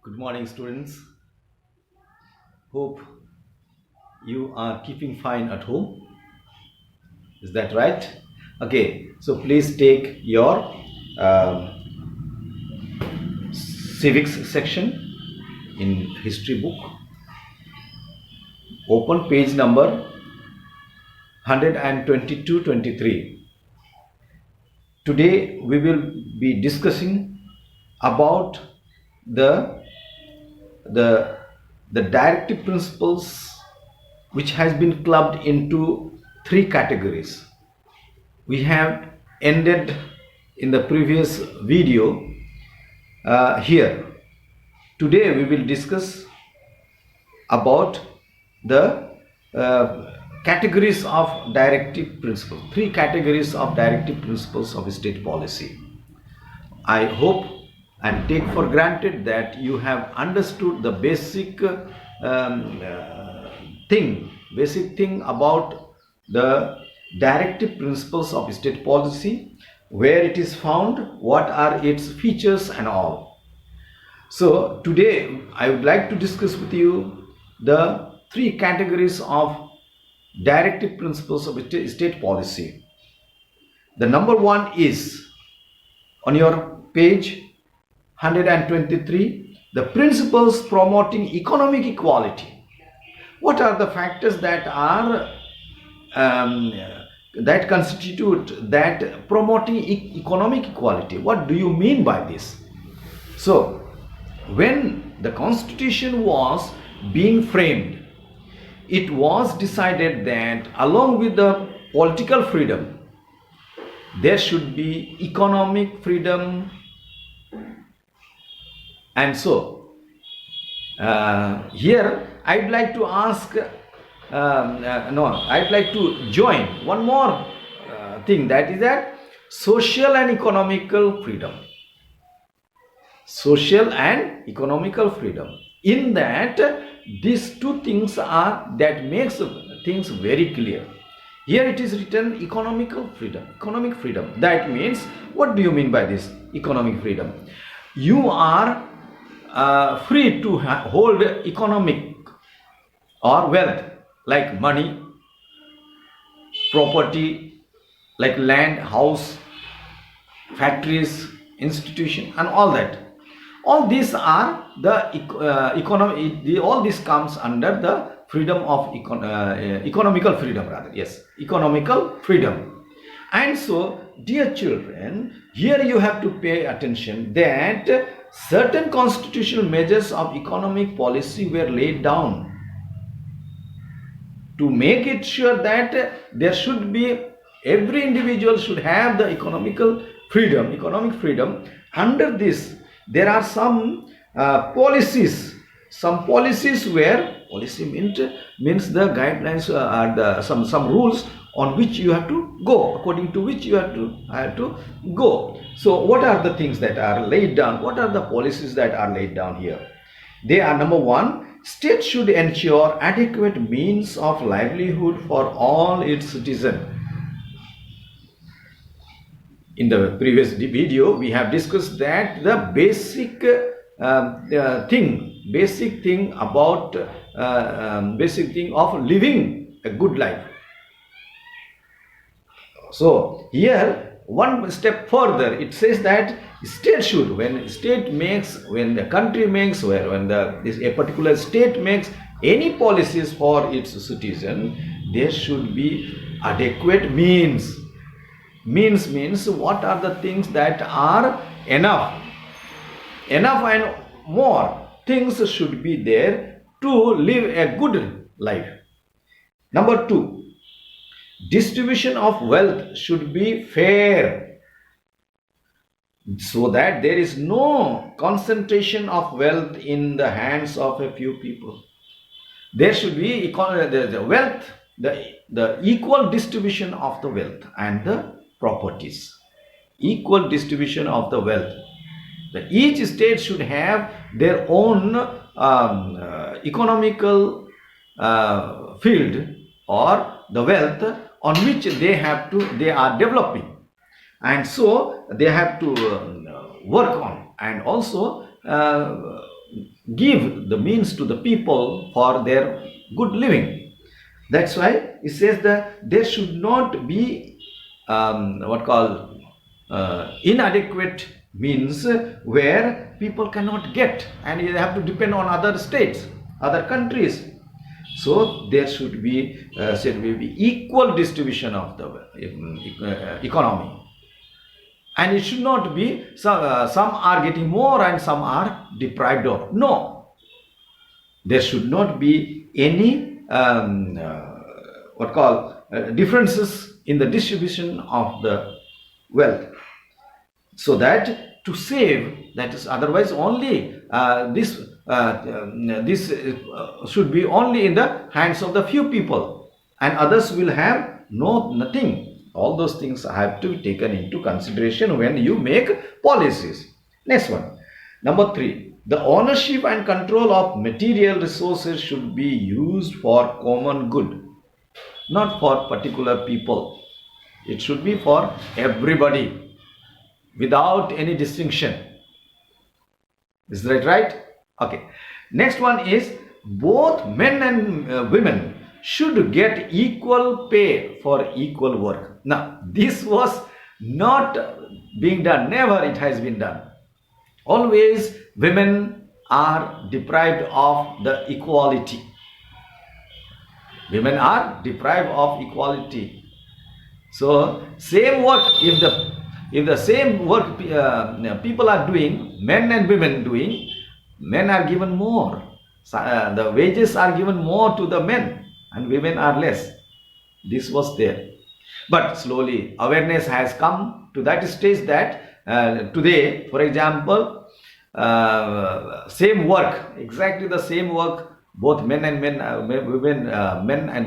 Good morning, students. Hope you are keeping fine at home. Is that right? Okay, so please take your civics section in history book. Open page number 122-23. Today we will be discussing about the the the directive principles which has been clubbed into three categories. We have ended in the previous video here. Today we will discuss about the categories of directive principles, three categories of directive principles of state policy. I hope and take for granted that you have understood the basic thing about the directive principles of state policy, where it is found, what are its features and all. So today I would like to discuss with you the three categories of directive principles of state policy. The number one is on your page 123, the principles promoting economic equality. What are the factors that are that constitute that promoting economic equality? What do you mean by this? So, when the constitution was being framed, it was decided that along with the political freedom, there should be economic freedom. And so here I'd like to ask I'd like to join one more thing, that is that social and economical freedom. Social and economical freedom. In that, these two things are that makes things very clear. Here it is written economical freedom. Economic freedom. That means, what do you mean by this economic freedom? You are free to hold economic or wealth like money, property like land, house, factories, institution, and all that. All these are the economy. All this comes under the freedom of economical freedom, rather. Yes, economical freedom. And so, dear children, here you have to pay attention that certain constitutional measures of economic policy were laid down to make it sure that there should be, every individual should have the economic freedom. Under this, there are some policies. Some policies where policy means the guidelines are some rules on which you have to go, according to which you have to go. So what are the things that are laid down? What are the policies that are laid down here? They are: number one, state should ensure adequate means of livelihood for all its citizens. In the previous video, we have discussed that the basic thing of living a good life. So here, one step further, it says that state should, when a country makes, a particular state makes any policies for its citizen, there should be adequate means. Means what are the things that are enough and more things should be there to live a good life. Number two, distribution of wealth should be fair, so that there is no concentration of wealth in the hands of a few people. There should be the equal distribution of the wealth and the properties. Equal distribution of the wealth. Each state should have their own economical field or the wealth on which they are developing, and so they have to work on. And also give the means to the people for their good living. That's why it says that there should not be what called inadequate means where people cannot get and they have to depend on other states, other countries. So there should be equal distribution of the economy, and it should not be some are getting more and some are deprived of. No, there should not be any differences in the distribution of the wealth, so that to save, that is, otherwise only this should be only in the hands of the few people and others will have nothing. All those things have to be taken into consideration when you make policies. Next one, number 3, the ownership and control of material resources should be used for common good, not for particular people. It should be for everybody without any distinction. Is that right? Okay. Next one is both men and women should get equal pay for equal work. Now, this was not being done. Never it has been done. Always women are deprived of the equality. Women are deprived of equality. So same work, if the same work people are doing, men and women doing, men are given more. The wages are given more to the men and women are less. This was there. But slowly awareness has come to that stage that today, for example, same work, exactly the same work, both men and men and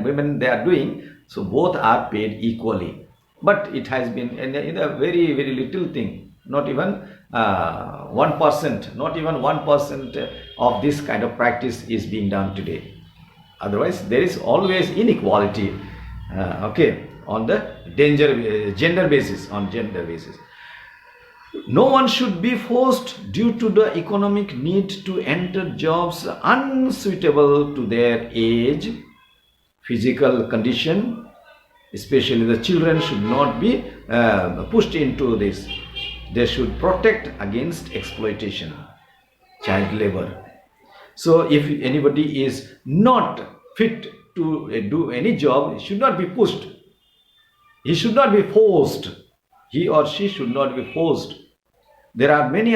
women, they are doing, so both are paid equally. But it has been in a very, very little thing, not even 1%, not even 1% of this kind of practice is being done today. Otherwise, there is always inequality, on the gender basis, No one should be forced due to the economic need to enter jobs unsuitable to their age, physical condition. Especially the children should not be pushed into this. They should protect against exploitation, child labor. So if anybody is not fit to do any job, he should not be pushed. He should not be forced. He or she should not be forced. There are many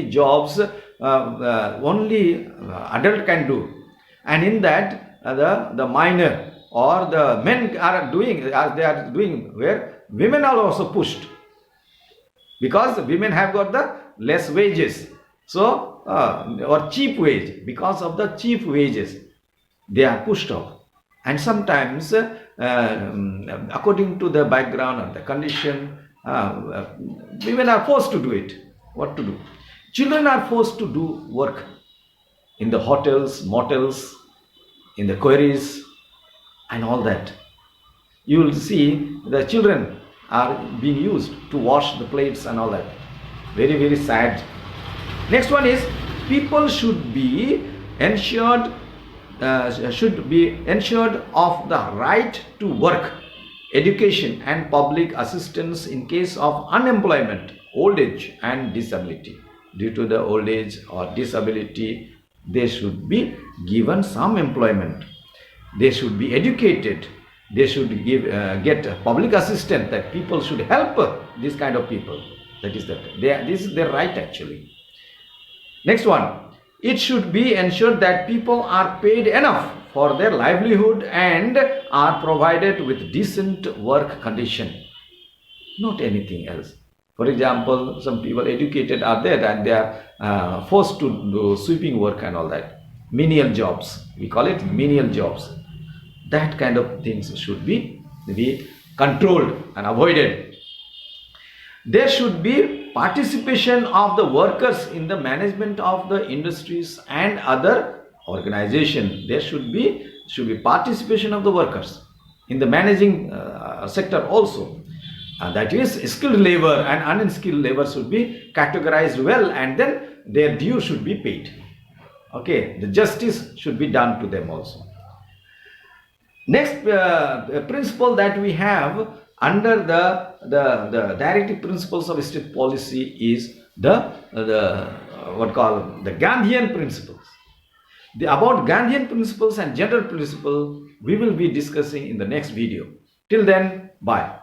jobs only adult can do, and in that the minor or the men are doing, where women are also pushed, because women have got the less wages, so or cheap wage. Because of the cheap wages, they are pushed off. And sometimes according to the background or the condition, women are forced to do it. What to do? Children are forced to do work in the hotels, motels, in the quarries and all that. You will see the children are being used to wash the plates and all that. Very, very sad. Next one is people should be ensured of the right to work, education and public assistance in case of unemployment, old age and disability. Due to the old age or disability, they should be given some employment. They should be educated. They should get public assistance, that people should help this kind of people. This is their right actually. Next one, it should be ensured that people are paid enough for their livelihood and are provided with decent work condition, not anything else. For example, some people educated are there and they are forced to do sweeping work and all that. Menial jobs, we call it menial jobs. That kind of things should be controlled and avoided. There should be participation of the workers in the management of the industries and other organizations. There should be participation of the workers in the managing sector also. That is, skilled labor and unskilled labor should be categorized well, and then their due should be paid. Okay, the justice should be done to them also. Next principle that we have under the directive principles of state policy is the what call the Gandhian principles. About Gandhian principles and general principle we will be discussing in the next video. Till then, bye.